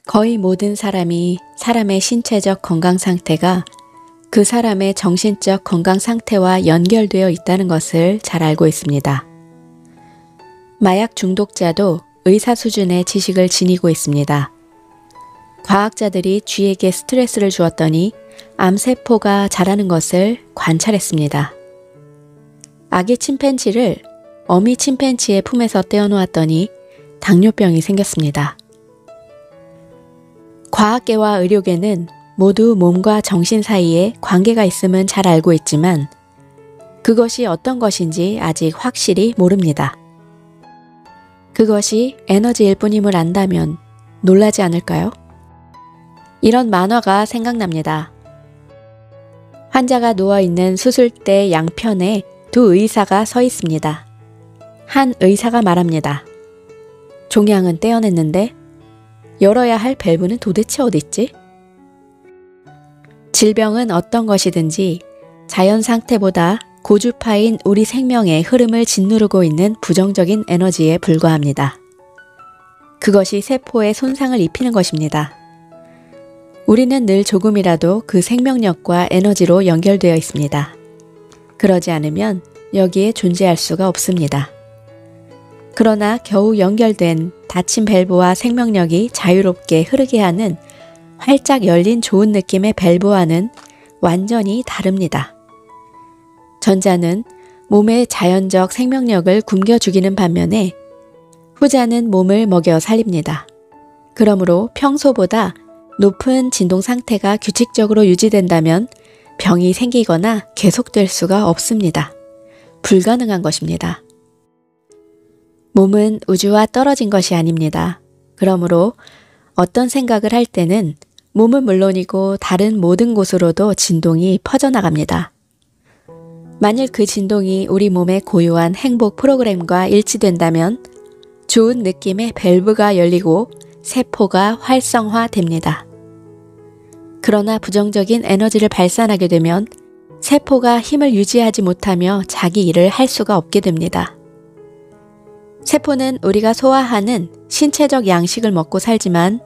거의 모든 사람이 사람의 신체적 건강 상태가 그 사람의 정신적 건강 상태와 연결되어 있다는 것을 잘 알고 있습니다. 마약 중독자도 의사 수준의 지식을 지니고 있습니다. 과학자들이 쥐에게 스트레스를 주었더니 암세포가 자라는 것을 관찰했습니다. 아기 침팬지를 어미 침팬지의 품에서 떼어놓았더니 당뇨병이 생겼습니다. 과학계와 의료계는 모두 몸과 정신 사이에 관계가 있음은 잘 알고 있지만 그것이 어떤 것인지 아직 확실히 모릅니다. 그것이 에너지일 뿐임을 안다면 놀라지 않을까요? 이런 만화가 생각납니다. 환자가 누워있는 수술대 양편에 두 의사가 서 있습니다. 한 의사가 말합니다. 종양은 떼어냈는데 열어야 할 밸브는 도대체 어디 있지? 질병은 어떤 것이든지 자연 상태보다 고주파인 우리 생명의 흐름을 짓누르고 있는 부정적인 에너지에 불과합니다. 그것이 세포에 손상을 입히는 것입니다. 우리는 늘 조금이라도 그 생명력과 에너지로 연결되어 있습니다. 그러지 않으면 여기에 존재할 수가 없습니다. 그러나 겨우 연결된 닫힌 밸브와 생명력이 자유롭게 흐르게 하는 활짝 열린 좋은 느낌의 밸브와는 완전히 다릅니다. 전자는 몸의 자연적 생명력을 굶겨 죽이는 반면에 후자는 몸을 먹여 살립니다. 그러므로 평소보다 높은 진동 상태가 규칙적으로 유지된다면 병이 생기거나 계속될 수가 없습니다. 불가능한 것입니다. 몸은 우주와 떨어진 것이 아닙니다. 그러므로 어떤 생각을 할 때는 몸은 물론이고 다른 모든 곳으로도 진동이 퍼져나갑니다. 만일 그 진동이 우리 몸의 고유한 행복 프로그램과 일치된다면 좋은 느낌의 밸브가 열리고 세포가 활성화됩니다. 그러나 부정적인 에너지를 발산하게 되면 세포가 힘을 유지하지 못하며 자기 일을 할 수가 없게 됩니다. 세포는 우리가 소화하는 신체적 양식을 먹고 살지만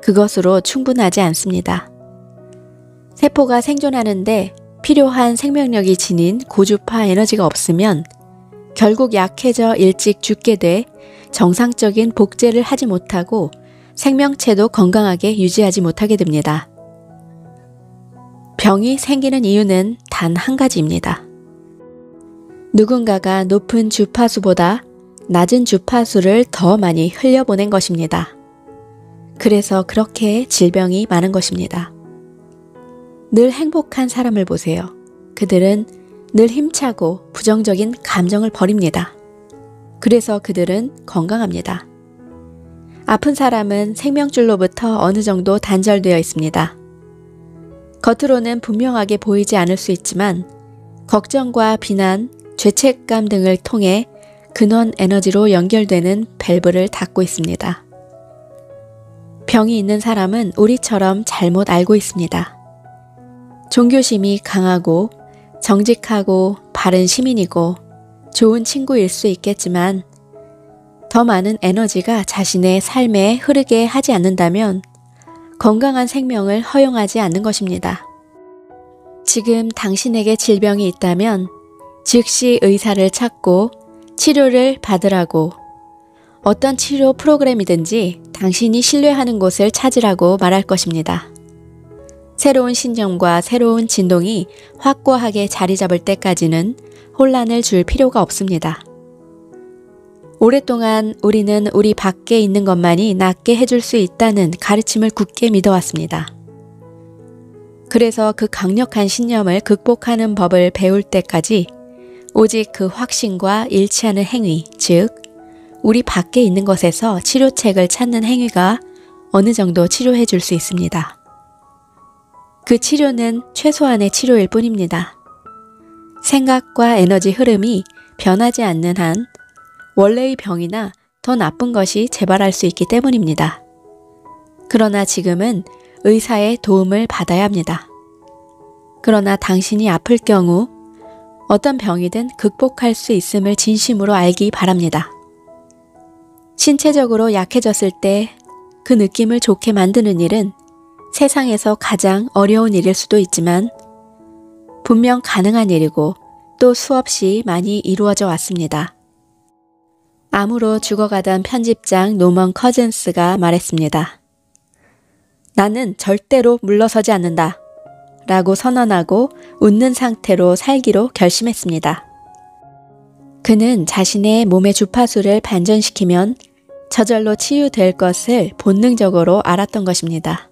그것으로 충분하지 않습니다. 세포가 생존하는데 필요한 생명력이 지닌 고주파 에너지가 없으면 결국 약해져 일찍 죽게 돼 정상적인 복제를 하지 못하고 생명체도 건강하게 유지하지 못하게 됩니다. 병이 생기는 이유는 단 한 가지입니다. 누군가가 높은 주파수보다 낮은 주파수를 더 많이 흘려보낸 것입니다. 그래서 그렇게 질병이 많은 것입니다. 늘 행복한 사람을 보세요. 그들은 늘 힘차고 부정적인 감정을 버립니다. 그래서 그들은 건강합니다. 아픈 사람은 생명줄로부터 어느 정도 단절되어 있습니다. 겉으로는 분명하게 보이지 않을 수 있지만 걱정과 비난, 죄책감 등을 통해 근원 에너지로 연결되는 밸브를 닫고 있습니다. 병이 있는 사람은 우리처럼 잘못 알고 있습니다. 종교심이 강하고 정직하고 바른 시민이고 좋은 친구일 수 있겠지만 더 많은 에너지가 자신의 삶에 흐르게 하지 않는다면 건강한 생명을 허용하지 않는 것입니다. 지금 당신에게 질병이 있다면 즉시 의사를 찾고 치료를 받으라고, 어떤 치료 프로그램이든지 당신이 신뢰하는 곳을 찾으라고 말할 것입니다. 새로운 신념과 새로운 진동이 확고하게 자리 잡을 때까지는 혼란을 줄 필요가 없습니다. 오랫동안 우리는 우리 밖에 있는 것만이 낫게 해줄 수 있다는 가르침을 굳게 믿어왔습니다. 그래서 그 강력한 신념을 극복하는 법을 배울 때까지 오직 그 확신과 일치하는 행위, 즉 우리 밖에 있는 것에서 치료책을 찾는 행위가 어느 정도 치료해 줄 수 있습니다. 그 치료는 최소한의 치료일 뿐입니다. 생각과 에너지 흐름이 변하지 않는 한 원래의 병이나 더 나쁜 것이 재발할 수 있기 때문입니다. 그러나 지금은 의사의 도움을 받아야 합니다. 그러나 당신이 아플 경우 어떤 병이든 극복할 수 있음을 진심으로 알기 바랍니다. 신체적으로 약해졌을 때 그 느낌을 좋게 만드는 일은 세상에서 가장 어려운 일일 수도 있지만 분명 가능한 일이고 또 수없이 많이 이루어져 왔습니다. 암으로 죽어가던 편집장 노먼 커즌스가 말했습니다. 나는 절대로 물러서지 않는다 라고 선언하고 웃는 상태로 살기로 결심했습니다. 그는 자신의 몸의 주파수를 반전시키면 저절로 치유될 것을 본능적으로 알았던 것입니다.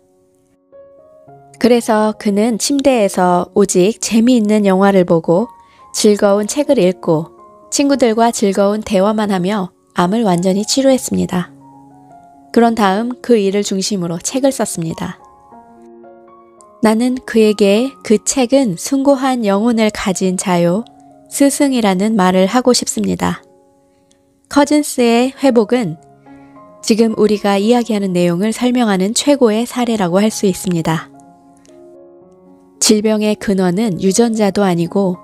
그래서 그는 침대에서 오직 재미있는 영화를 보고 즐거운 책을 읽고 친구들과 즐거운 대화만 하며 암을 완전히 치료했습니다. 그런 다음 그 일을 중심으로 책을 썼습니다. 나는 그에게 그 책은 숭고한 영혼을 가진 자요, 스승이라는 말을 하고 싶습니다. 커즌스의 회복은 지금 우리가 이야기하는 내용을 설명하는 최고의 사례라고 할 수 있습니다. 질병의 근원은 유전자도 아니고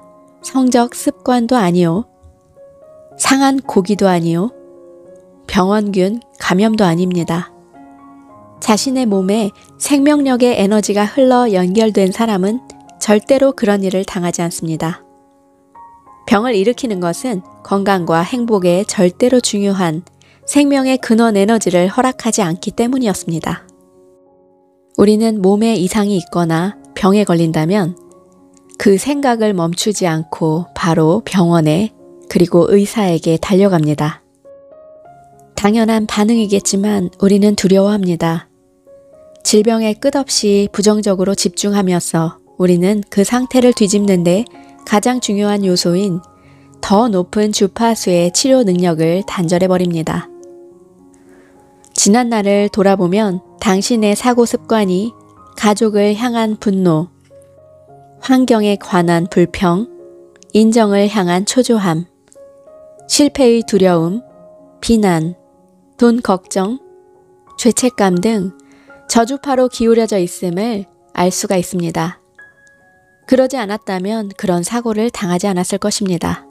성적 습관도 아니요, 상한 고기도 아니요, 병원균 감염도 아닙니다. 자신의 몸에 생명력의 에너지가 흘러 연결된 사람은 절대로 그런 일을 당하지 않습니다. 병을 일으키는 것은 건강과 행복에 절대로 중요한 생명의 근원 에너지를 허락하지 않기 때문이었습니다. 우리는 몸에 이상이 있거나 병에 걸린다면 그 생각을 멈추지 않고 바로 병원에 그리고 의사에게 달려갑니다. 당연한 반응이겠지만 우리는 두려워합니다. 질병에 끝없이 부정적으로 집중하면서 우리는 그 상태를 뒤집는데 가장 중요한 요소인 더 높은 주파수의 치료 능력을 단절해버립니다. 지난 날을 돌아보면 당신의 사고 습관이 가족을 향한 분노, 환경에 관한 불평, 인정을 향한 초조함, 실패의 두려움, 비난, 돈 걱정, 죄책감 등 저주파로 기울여져 있음을 알 수가 있습니다. 그러지 않았다면 그런 사고를 당하지 않았을 것입니다.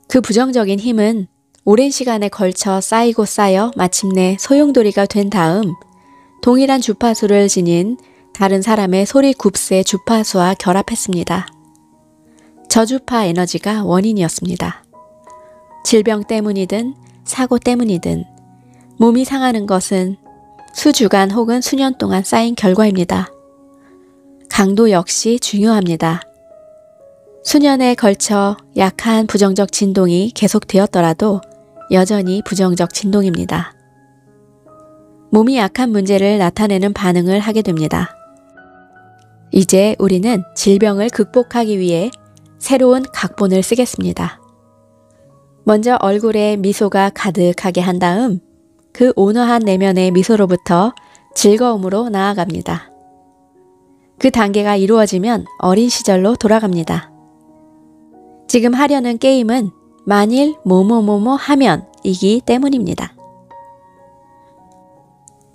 그 부정적인 힘은 오랜 시간에 걸쳐 쌓이고 쌓여 마침내 소용돌이가 된 다음 동일한 주파수를 지닌 다른 사람의 소리 굽스의 주파수와 결합했습니다. 저주파 에너지가 원인이었습니다. 질병 때문이든 사고 때문이든 몸이 상하는 것은 수주간 혹은 수년 동안 쌓인 결과입니다. 강도 역시 중요합니다. 수년에 걸쳐 약한 부정적 진동이 계속되었더라도 여전히 부정적 진동입니다. 몸이 약한 문제를 나타내는 반응을 하게 됩니다. 이제 우리는 질병을 극복하기 위해 새로운 각본을 쓰겠습니다. 먼저 얼굴에 미소가 가득하게 한 다음 그 온화한 내면의 미소로부터 즐거움으로 나아갑니다. 그 단계가 이루어지면 어린 시절로 돌아갑니다. 지금 하려는 게임은 만일 뭐뭐뭐뭐 하면 이기 때문입니다.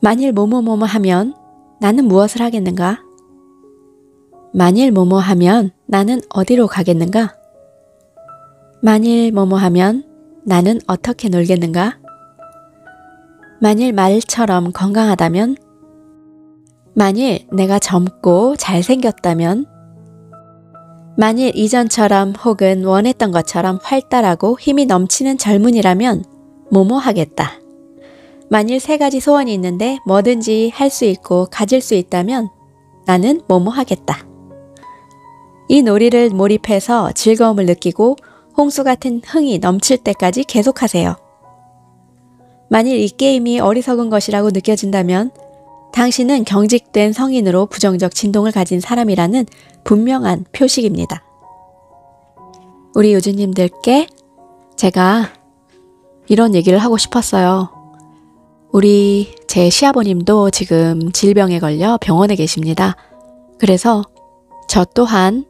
만일 뭐뭐뭐뭐 하면 나는 무엇을 하겠는가? 만일 뭐뭐 하면 나는 어디로 가겠는가? 만일 뭐뭐 하면 나는 어떻게 놀겠는가? 만일 말처럼 건강하다면? 만일 내가 젊고 잘생겼다면? 만일 이전처럼 혹은 원했던 것처럼 활달하고 힘이 넘치는 젊은이라면 뭐뭐 하겠다. 만일 3가지 소원이 있는데 뭐든지 할 수 있고 가질 수 있다면 나는 뭐뭐 하겠다. 이 놀이를 몰입해서 즐거움을 느끼고 홍수 같은 흥이 넘칠 때까지 계속하세요. 만일 이 게임이 어리석은 것이라고 느껴진다면 당신은 경직된 성인으로 부정적 진동을 가진 사람이라는 분명한 표식입니다. 우리 요주님들께 제가 이런 얘기를 하고 싶었어요. 제 시아버님도 지금 질병에 걸려 병원에 계십니다. 그래서 저 또한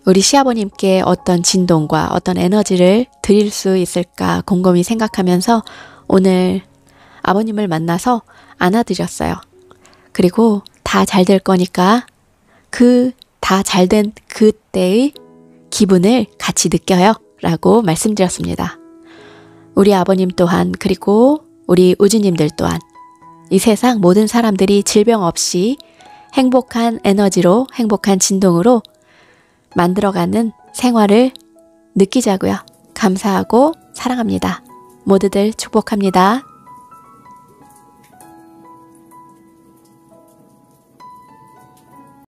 우리 시아버님께 어떤 진동과 어떤 에너지를 드릴 수 있을까 곰곰이 생각하면서 오늘 아버님을 만나서 안아드렸어요. 그리고 다 잘 될 거니까 그 다 잘 된 그때의 기분을 같이 느껴요 라고 말씀드렸습니다. 우리 아버님 또한, 그리고 우리 우주님들 또한 이 세상 모든 사람들이 질병 없이 행복한 에너지로, 행복한 진동으로 만들어가는 생활을 느끼자고요. 감사하고 사랑합니다. 모두들 축복합니다.